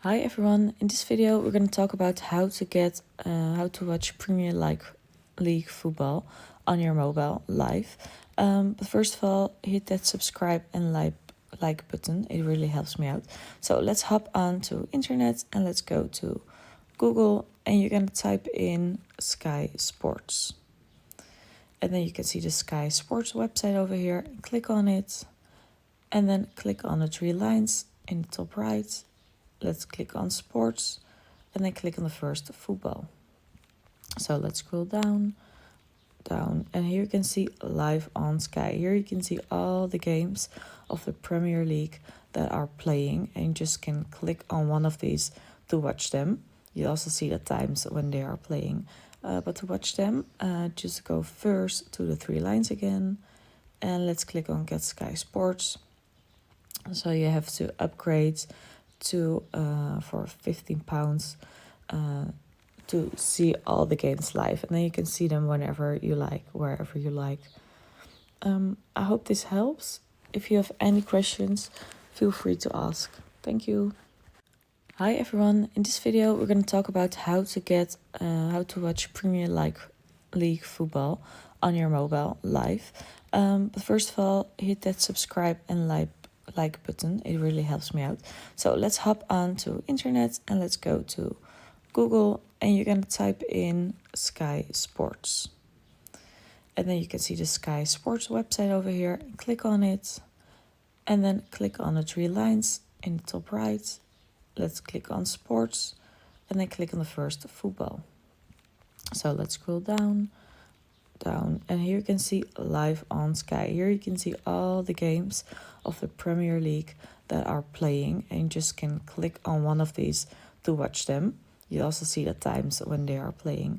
Hi everyone, in this video we're going to talk about how to watch League football on your mobile live. But first of all, hit that subscribe and like button, it really helps me out. So let's hop on to internet and let's go to Google and you're going to type in Sky Sports. And then you can see the Sky Sports website over here. Click on it and then click on the three lines in the top right. Let's click on sports and then click on the first football. So let's scroll down, and here you can see live on Sky. Here you can see all the games of the Premier League that are playing and you just can click on one of these to watch them. You also see the times when they are playing. But to watch them, just go first to the three lines again and let's click on Get Sky Sports. So you have to upgrade to for £15 to see all the games live, and then you can see them whenever you like, wherever you like. I hope this helps. If you have any questions, feel free to ask. Thank you. Hi everyone, in this video we're going to talk about how to watch League football on your mobile live. But first of all, hit that subscribe and like button, it really helps me out. So let's hop on to internet and let's go to Google and you're going to type in Sky Sports. And then you can see the Sky Sports website over here. Click on it and then click on the three lines in the top right. Let's click on sports and then click on the first football. So let's scroll down, and here you can see live on Sky. Here you can see all the games of the Premier League that are playing and you just can click on one of these to watch them. You also see the times when they are playing.